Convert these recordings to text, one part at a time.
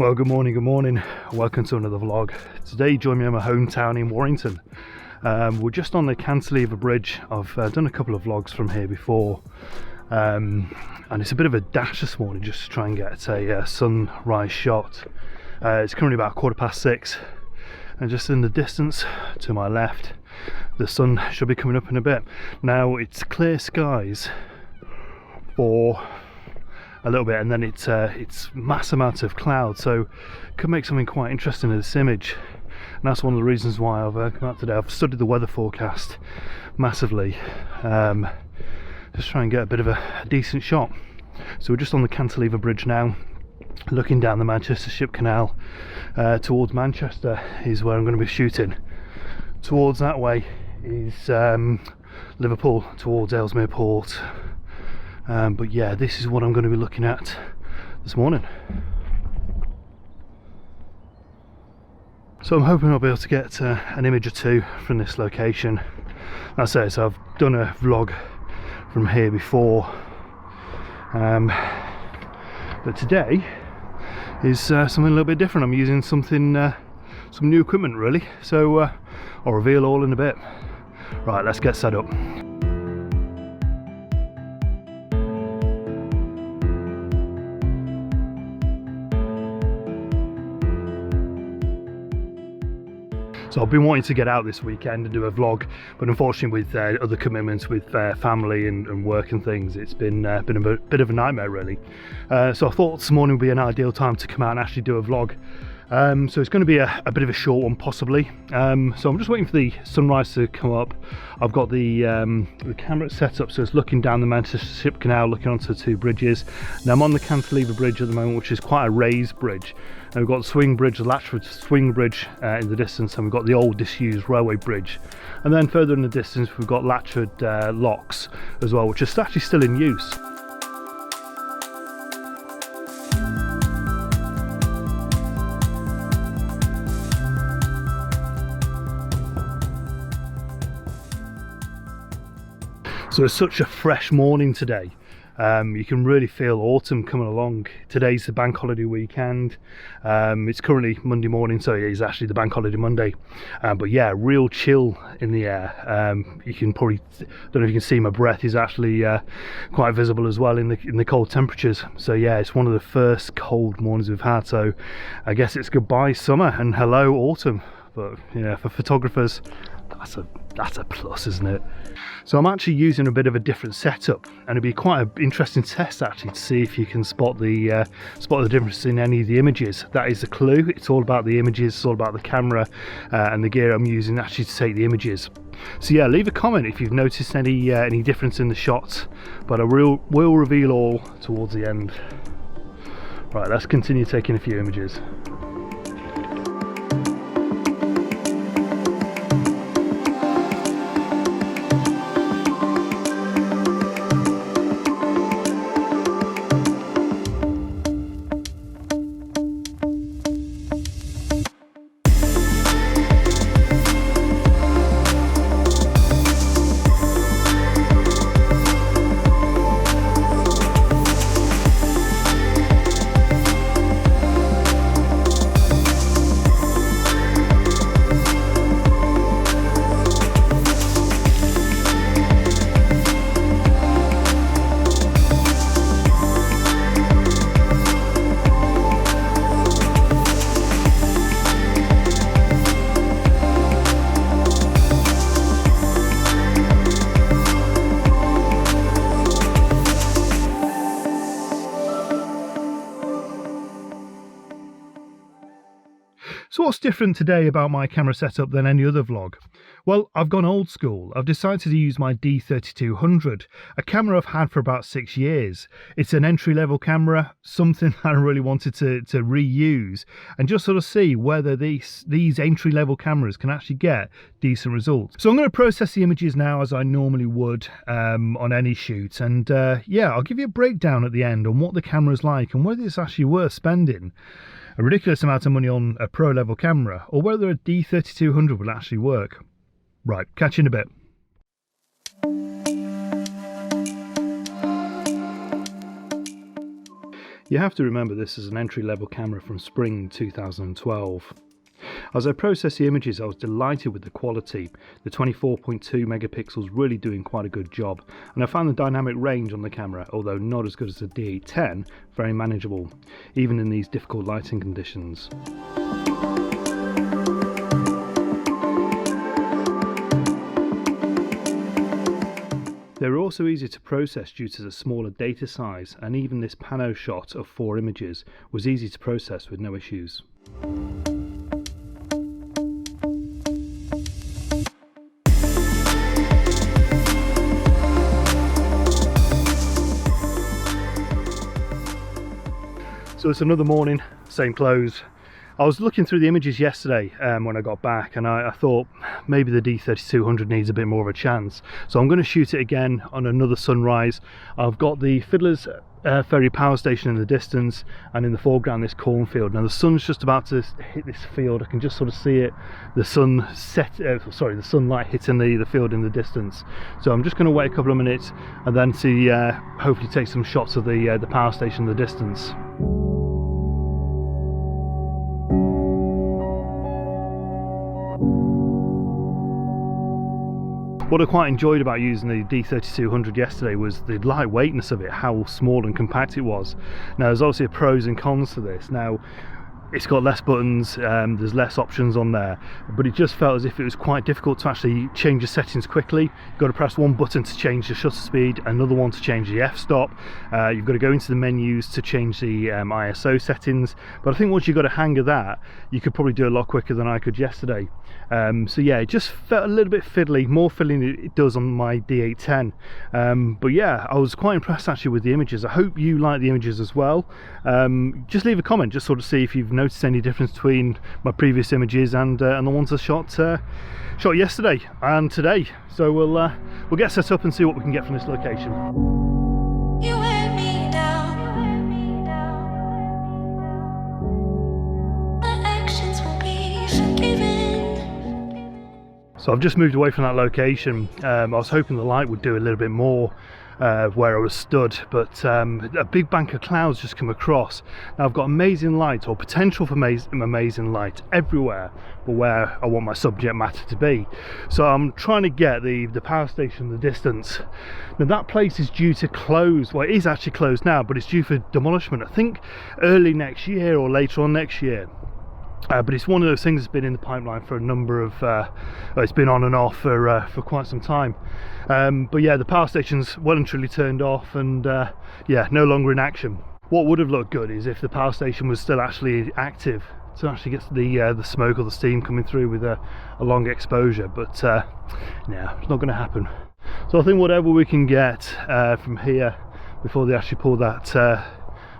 Well, good morning, welcome to another vlog. Today join me in my hometown in Warrington. We're just on the Cantilever Bridge. I've done a couple of vlogs from here before, and it's a bit of a dash this morning just to try and get a sunrise shot. It's currently about 6:15, and just in the distance to my left the sun should be coming up in a bit. Now it's clear skies for a little bit, and then it's mass amounts of clouds, so could make something quite interesting in this image. And that's one of the reasons why I've come out today. I've studied the weather forecast massively, just try and get a bit of a decent shot. So we're just on the Cantilever Bridge now, looking down the Manchester Ship Canal towards Manchester is where I'm going to be shooting. Towards that way is Liverpool, towards Ellesmere Port. But yeah, this is what I'm going to be looking at this morning. So I'm hoping I'll be able to get an image or two from this location. That's it. So I've done a vlog from here before, but today is something a little bit different. I'm using something, some new equipment really. So I'll reveal all in a bit. Right, let's get set up. So I've been wanting to get out this weekend and do a vlog, but unfortunately with other commitments with family and work and things, it's been a bit of a nightmare really. So I thought this morning would be an ideal time to come out and actually do a vlog. So it's going to be a bit of a short one possibly. So I'm just waiting for the sunrise to come up. I've got the camera set up so it's looking down the Manchester Ship Canal, looking onto the two bridges. Now I'm on the Cantilever Bridge at the moment, which is quite a raised bridge. And we've got the swing bridge, the Latchford swing bridge in the distance, and we've got the old disused railway bridge. And then further in the distance we've got Latchford locks as well, which is actually still in use. So it's such a fresh morning today. You can really feel autumn coming along. Today's the bank holiday weekend. It's currently Monday morning, so it is actually the bank holiday Monday. But yeah, real chill in the air. You can probably, don't know if you can see my breath is actually quite visible as well in the cold temperatures. So yeah, it's one of the first cold mornings we've had. So I guess it's goodbye summer and hello autumn. But yeah, for photographers, that's a plus, isn't it? So I'm actually using a bit of a different setup, and it'd be quite an interesting test actually to see if you can spot the difference in any of the images. That is the clue. It's all about the images, it's all about the camera and the gear I'm using actually to take the images. So yeah, leave a comment if you've noticed any difference in the shots, but I will reveal all towards the end. Right, let's continue taking a few images. So what's different today about my camera setup than any other vlog? Well, I've gone old school. I've decided to use my D7200, a camera I've had for about 6 years. It's an entry-level camera, something that I really wanted to reuse and just sort of see whether these entry-level cameras can actually get decent results. So I'm going to process the images now as I normally would on any shoot, and yeah, I'll give you a breakdown at the end on what the camera's like and whether it's actually worth spending a ridiculous amount of money on a pro level camera, or whether a D7200 will actually work. Right, catch you in a bit. You have to remember this is an entry-level camera from spring 2012. As I processed the images, I was delighted with the quality. The 24.2 megapixels really doing quite a good job, and I found the dynamic range on the camera, although not as good as the D810, very manageable, even in these difficult lighting conditions. They were also easy to process due to the smaller data size, and even this pano shot of 4 images was easy to process with no issues. So it's another morning, same clothes. I was looking through the images yesterday when I got back, and I thought maybe the D7200 needs a bit more of a chance. So I'm going to shoot it again on another sunrise. I've got the Fiddler's Ferry power station in the distance, and in the foreground this cornfield. Now the sun's just about to hit this field. I can just sort of see it, the the sunlight hitting the field in the distance. So I'm just going to wait a couple of minutes and then see, hopefully take some shots of the power station in the distance. What I quite enjoyed about using the D7200 yesterday was the lightweightness of it, how small and compact it was. Now there's obviously pros and cons to this. Now it's got less buttons, there's less options on there, but it just felt as if it was quite difficult to actually change the settings quickly. You've got to press one button to change the shutter speed, another one to change the f-stop. You've got to go into the menus to change the ISO settings, but I think once you've got a hang of that, you could probably do a lot quicker than I could yesterday. So yeah, it just felt a little bit fiddly, more fiddly than it does on my D810. But yeah, I was quite impressed actually with the images. I hope you like the images as well. Just leave a comment, just sort of see if you've noticed any difference between my previous images and the ones I shot yesterday and today. So we'll get set up and see what we can get from this location. You wear me down. My actions will be forgiven. So I've just moved away from that location. I was hoping the light would do a little bit more where I was stood, but a big bank of clouds just come across. Now I've got amazing light, or potential for amazing light, everywhere but where I want my subject matter to be. So I'm trying to get the power station in the distance. Now that place is due to close. Well, it is actually closed now, but it's due for demolishment, I think early next year or later on next year. But it's one of those things that's been in the pipeline for a number of, it's been on and off for quite some time. But yeah, the power station's well and truly turned off, and yeah, no longer in action. What would have looked good is if the power station was still actually active, to actually get the smoke or the steam coming through with a long exposure, but no, it's not going to happen. So I think whatever we can get from here before they actually pull that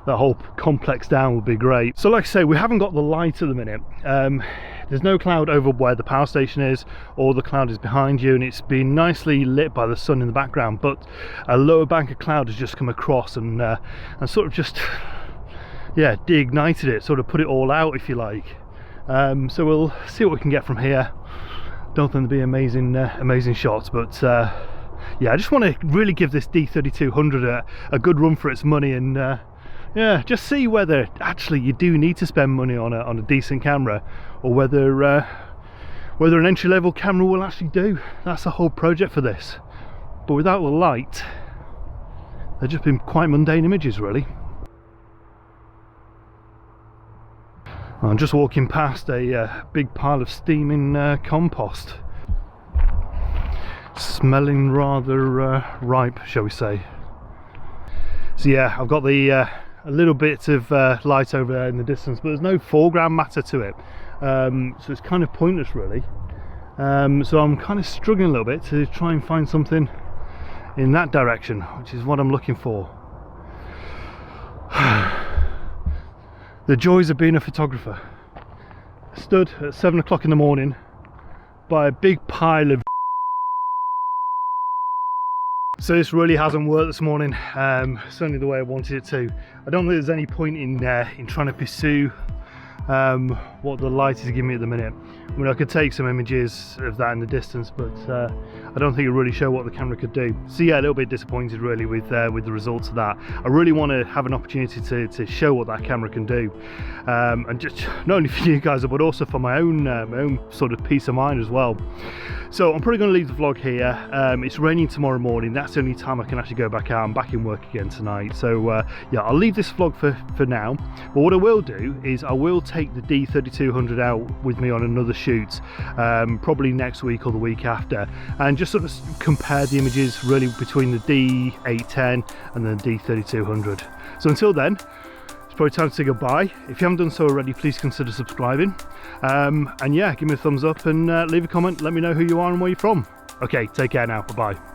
whole complex down would be great. So like I say, we haven't got the light at the minute. There's no cloud over where the power station is, or the cloud is behind you, and it's been nicely lit by the sun in the background, but a lower bank of cloud has just come across and sort of just, yeah, de-ignited it, sort of put it all out, if you like. So we'll see what we can get from here. Don't think there'll be amazing shots, but yeah, I just want to really give this D7200 a good run for its money, and yeah, just see whether actually you do need to spend money on a decent camera, or whether an entry-level camera will actually do. That's the whole project for this. But without the light, they've just been quite mundane images, really. I'm just walking past a big pile of steaming compost, smelling rather ripe, shall we say. So yeah, I've got a little bit of light over there in the distance, but there's no foreground matter to it, so it's kind of pointless, really. So I'm kind of struggling a little bit to try and find something in that direction, which is what I'm looking for. The joys of being a photographer. Stood at 7 o'clock in the morning by a big pile of So this really hasn't worked this morning, certainly the way I wanted it to. I don't think there's any point in trying to pursue what the light is giving me at the minute. I mean, I could take some images of that in the distance, but I don't think it really show what the camera could do. So yeah, a little bit disappointed really with the results of that. I really want to have an opportunity to show what that camera can do, and just not only for you guys, but also for my own sort of peace of mind as well. So I'm probably going to leave the vlog here. It's raining tomorrow morning. That's the only time I can actually go back out. I'm back in work again tonight. So yeah, I'll leave this vlog for now. But what I will do is I will take the D7200 out with me on another shoot, probably next week or the week after, and just sort of compare the images really between the D810 and the D3200. So until then, it's probably time to say goodbye. If you haven't done so already, please consider subscribing. And yeah, give me a thumbs up and leave a comment. Let me know who you are and where you're from. Okay, take care now. Bye-bye.